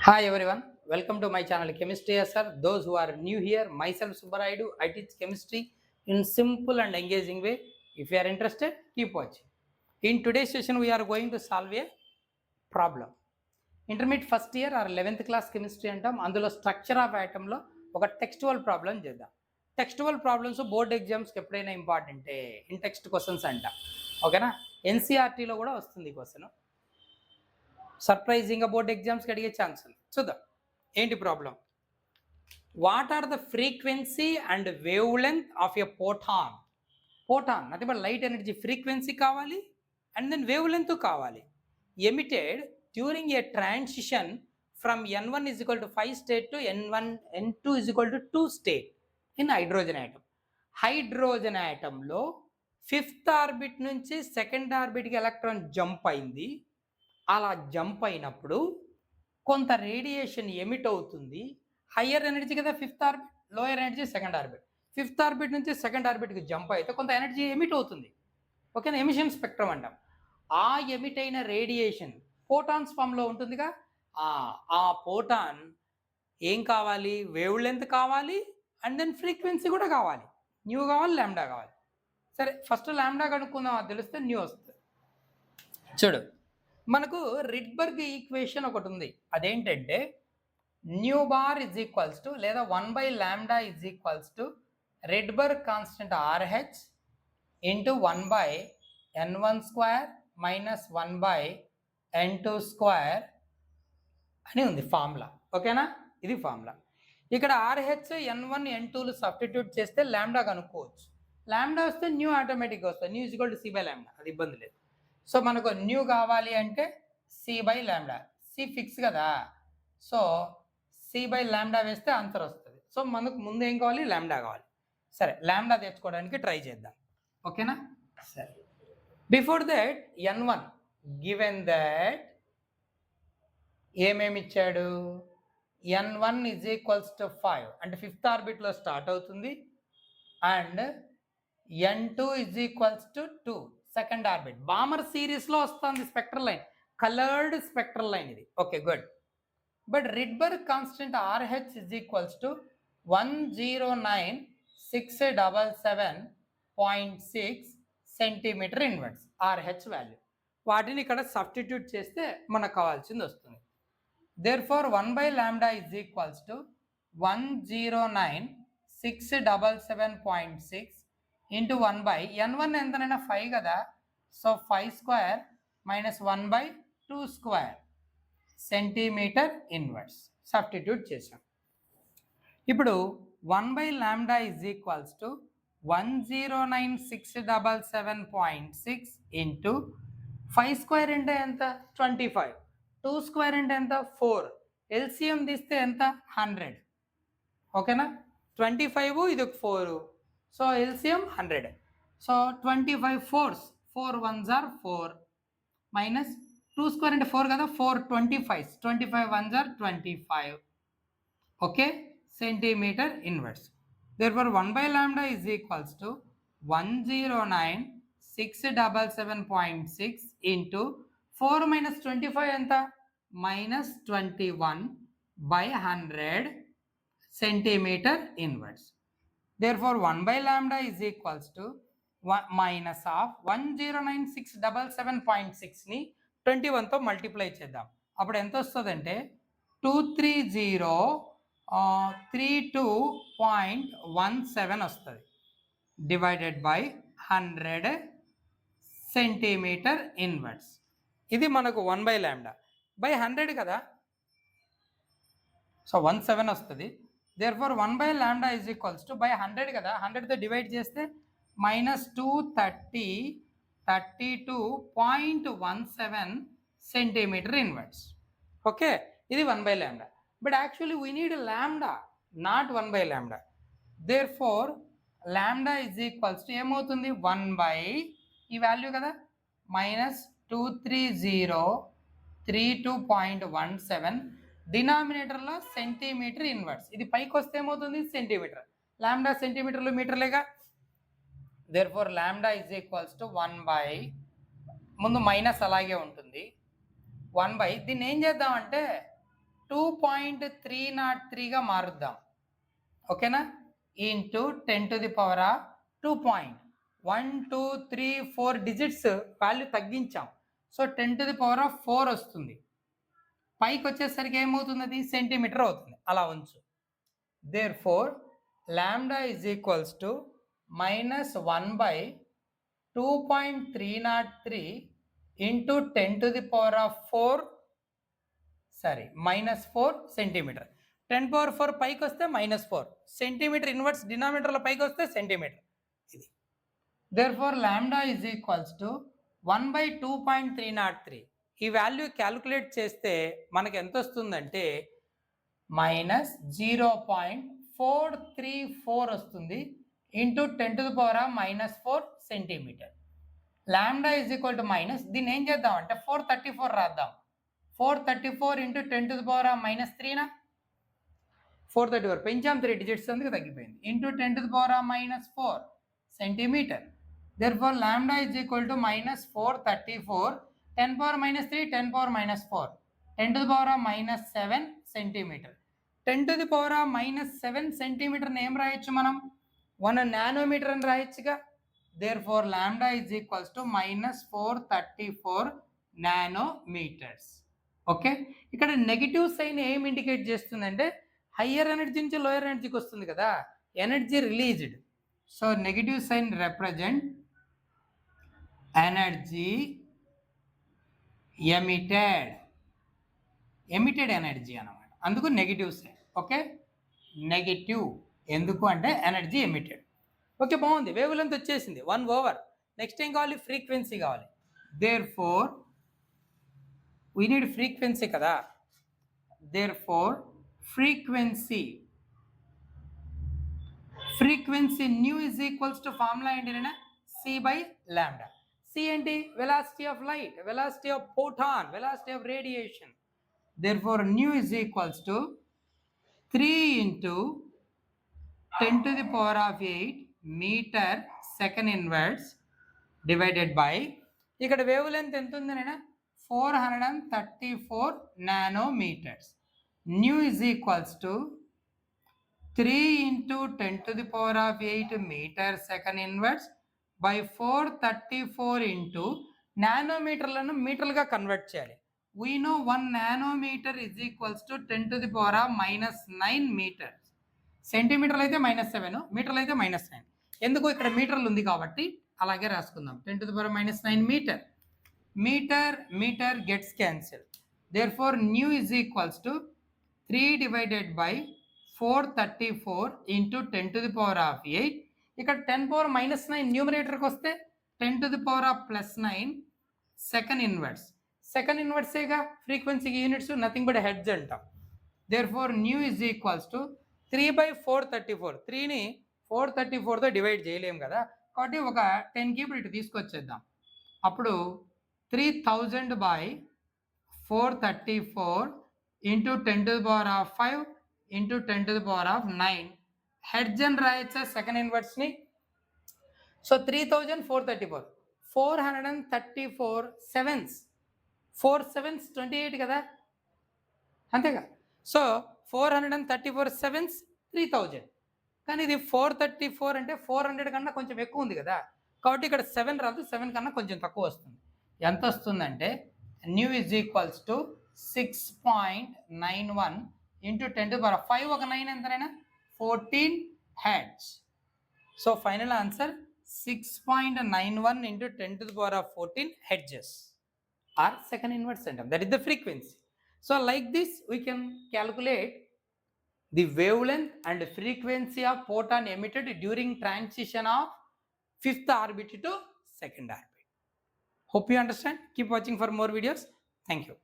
Hi everyone, welcome to my channel Chemistry SR. Those who are new here, myself Subbaraidu, I teach chemistry in simple and engaging way. If you are interested, keep watching. In today's session, we are going to solve a problem. Intermediate first year or 11th class chemistry అంటాం. అందులో structure of ఐటమ్లో ఒక textual problem చేద్దాం. Textual problems board ఎగ్జామ్స్కి ఎప్పుడైనా ఇంపార్టెంటే in text questions అంట. ఓకేనా? ఎన్సీఆర్టీలో కూడా వస్తుంది ఈ క్వశ్చన్. సర్ప్రైజింగ్ బోర్డ్ ఎగ్జామ్స్కి అడిగే ఛాన్స్ ఉంది. చూద్దాం ఏంటి problem. What are the frequency and wavelength of a photon. Photon అది బట్ లైట్ ఎనర్జీ ఫ్రీక్వెన్సీ కావాలి అండ్ దెన్ వేవ్ లెంత్ కావాలి. Emitted during a transition from n1 is equal to 5 state to n2 is equal to 2 state in hydrogen atom. Hydrogen ఆటంలో fifth orbit నుంచి second ఆర్బిట్కి electron jump అయింది. అలా jump అయినప్పుడు కొంత radiation emit అవుతుంది. Higher energy కదా fifth orbit, lower energy second orbit. Fifth orbit నుంచి సెకండ్ ఆర్బిట్కి జంప్ అయితే కొంత ఎనర్జీ ఎమిట్ అవుతుంది. ఓకేనా? ఎమిషన్ స్పెక్ట్రమ్ అంటాం. ఆ ఎమిట్ అయిన రేడియేషన్ ఫోటాన్స్ ఫామ్లో ఉంటుందిగా. ఆ ఫోటాన్ ఏం కావాలి? వేవ్ లెంత్ కావాలి అండ్ దెన్ ఫ్రీక్వెన్సీ కూడా కావాలి. న్యూ కావాలి, ల్యాండా కావాలి. సరే, ఫస్ట్ ల్యాండా కనుక్కుందాం. అది తెలిస్తే న్యూ వస్తుంది. చూడు, మనకు రిడ్బర్గ్ ఈక్వేషన్ ఒకటి ఉంది. అదేంటంటే nu bar is equals to లేదా 1/λ is equals to Rydberg constant RH into 1/n1² minus 1/n2² అని ఉంది ఫార్ములా. ఓకేనా? ఇది ఫార్ములా. ఇక్కడ RH n1 n2లు సబ్స్టిట్యూట్ చేస్తే ల్యాండా కనుక్కోవచ్చు. ల్యాండా వస్తే న్యూ ఆటోమేటిక్గా వస్తుంది. New is equal to C/λ. అది ఇబ్బంది లేదు. సో మనకు న్యూ కావాలి అంటే C/λ. సి ఫిక్స్ కదా, సో C/λ వేస్తే ఆన్సర్ వస్తుంది. సో మనకు ముందు ఏం కావాలి? ల్యాండా కావాలి. సరే, ల్యాండా తెచ్చుకోవడానికి ట్రై చేద్దాం. ఓకేనా? సరే, before that n1 given that ఏమేమి ఇచ్చాడు? n1 ఇజ్ ఈక్వల్స్ టు 5 అంటే ఫిఫ్త్ ఆర్బిట్లో స్టార్ట్ అవుతుంది. And n2 is equals to 2 second orbit. Balmer సిరీస్లో వస్తుంది spectral line, coloured spectral line ఇది. Okay, good. But Rydberg constant RH is equals to 109,677.6 centimetre inverse RH value. వాటిని ఇక్కడ substitute చేస్తే మనకు కావాల్సింది వస్తుంది. Therefore 1/λ is equals to 109,677.6 into 1/n1 ఎంతనైనా 5 కదా, so 5² minus 1/2² centimetre inverse substitute చేసాం. ఇప్పుడు 1/λ ఇజ్ ఈక్వల్స్ టు 109,677.6 ఇంటూ 5² అంటే ఎంత? 25. 2² అంటే ఎంత? 4. ఎల్సిఎం తీస్తే ఎంత? 100. ఓకేనా? 25 ఇది 4, so LCM 100. So 25 4s, 4 1s are 4 minus 2² అంటే 4 కదా, 4 25s, 25 1s are 25. Okay, centimetre inverse. therefore 1/λ is equals to 109,677.6 into 4 minus 25 ఎంత? minus 21/100 centimetre inverse. therefore 1/λ is equals to minus of 109,677.6 ని 21తో మల్టిప్లై చేద్దాం. అప్పుడు ఎంత వస్తుందంటే 23032.17 వస్తుంది డివైడెడ్ బై 100 సెంటీమీటర్ ఇన్వర్స్. ఇది మనకు 1/λ బై 100 కదా, సో 17 వస్తుంది. therefore 1/λ is equals to by 100 కదా, 100తో డివైడ్ చేస్తే మైనస్ 232.17 సెంటీమీటర్ ఇన్వర్స్. ఓకే, ఇది 1/λ. But actually we need lambda, not 1/λ. therefore lambda is equals to ఏమవుతుంది? 1 ఈ వాల్యూ కదా, మైనస్ 23032.17 డినామినేటర్లో సెంటీమీటర్ ఇన్వర్స్. ఇది పైకి వస్తే ఏమవుతుంది? సెంటీమీటర్. లాండా సెంటీమీటర్లు మీటర్లేగా. therefore lambda is equals to 1 ముందు మైనస్ అలాగే ఉంటుంది. 1 దీన్ని ఏం చేద్దామంటే 2.303గా మారుద్దాం. ఓకేనా? ఇంటూ 10⁻2.1 2 3 4 డిజిట్స్ వాల్యూ తగ్గించాం. సో 10⁻4 వస్తుంది. పైకి వచ్చేసరికి ఏమవుతుంది? అది సెంటీమీటర్ అవుతుంది. అలా ఉంచు. Therefore lambda is equals to -1/2.303 into 10⁻4 -4 centimetre. 10⁻4 పైకి వస్తే -4 సెంటీమీటర్, ఇన్వర్స్ డినామినేటర్లో పైకి వస్తే సెంటీమీటర్. ఇది therefore lambda is equals to 1/2.303. ఈ వాల్యూ క్యాలిక్యులేట్ చేస్తే మనకి ఎంత వస్తుందంటే -0.434 వస్తుంది into 10⁻⁻4 centimetre. Lambda is equal to దీన్ని ఏం చేద్దాం అంటే 434 రాద్దాం. 434 ఇంటూ 10⁻⁻3 434 పెంచాం 3 డిజిట్స్, అందుకు తగ్గిపోయింది. Into 10⁻⁻4 centimetre. Therefore lambda is equal to -434 10⁻⁻3 10⁻⁻4 10⁻⁻7 centimetre. 10⁻⁻7 సెంటీమీటర్ని ఏం రాయొచ్చు మనం? 1 నానోమీటర్ అని రాయొచ్చుగా. Therefore lambda is equals to -434 nanometres. Okay, ఇక్కడ నెగిటివ్ సైన్ ఏం ఇండికేట్ చేస్తుందంటే హయ్యర్ ఎనర్జీ నుంచి లోయర్ ఎనర్జీకి వస్తుంది కదా, energy released. So negative sign represent energy emitted energy అన్నమాట. అందుకు నెగిటివ్ సైన్. ఓకే, నెగిటివ్ ఎందుకు అంటే ఎనర్జీ ఎమిటెడ్. ఓకే, బాగుంది. వేవ్ లెంత్ వచ్చేసింది 1/. నెక్స్ట్ ఏం కావాలి? ఫ్రీక్వెన్సీ కావాలి. దేర్ఫోర్ we need frequency కదా. therefore frequency nu is equals to formula ఏంటినా c by lambda. c ఏంటి? velocity of light, velocity of photon, velocity of radiation. therefore nu is equals to 3 into 10⁸ meter second inverse divided by ఇక్కడ wave length ఎంత ఉందనేనా 434 nanometers. Nu is equals to 3 into 10⁸ meter second inverse by 434 into నానోమీటర్లను మీటర్లుగా convert చేయాలి. We know 1 nanometer is equals to 10⁻⁻9 meters. సెంటీమీటర్లు అయితే -7, మీటర్లు అయితే -9. ఎందుకు? ఇక్కడ మీటర్లు ఉంది కాబట్టి అలాగే రాసుకుందాం. 10⁻⁻9 metre. meter gets cancelled. Therefore nu is equals to 3 divided by 434 into 10⁻8. ఇక్కడ 10⁻⁻9 న్యూమరేటర్కి వస్తే 10⁻+9 సెకండ్ ఇన్వర్స్. సెకండ్ ఇన్వర్సేగా ఫ్రీక్వెన్సీకి యూనిట్స్ నథింగ్ బట్ హెడ్జ్ అంటాం. Therefore nu is equals to 3/434. 3ని 434తో డివైడ్ చేయలేము కదా, కాబట్టి ఒక 10కి ఇప్పుడు ఇటు తీసుకొచ్చేద్దాం. అప్పుడు 3000 by 434 into 10⁻5 into 10⁻9 హెడ్జ్ అని రాయొచ్చా సెకండ్ ఇన్వర్స్ని? సో 3434 434 sevens, 4 sevens 28 కదా, అంతేగా. So 434 sevens 3000. కానీ ఇది 434 అంటే 400 కన్నా కొంచెం ఎక్కువ ఉంది కదా, కాబట్టి ఇక్కడ 7 రాదు, 7 కన్నా కొంచెం తక్కువ వస్తుంది. ఎంత వస్తుందంటే nu is equals to 6.91 into 10⁻5 ఒక 9 ఎంతనైనా 14 hedge. So final answer 6.91 into 10⁻14 hedges or second inverse center. That is the frequency. So like this we can calculate the wavelength and frequency of photon emitted during transition of 5th orbit to 2nd orbit. Hope you understand. Keep watching for more videos. Thank you.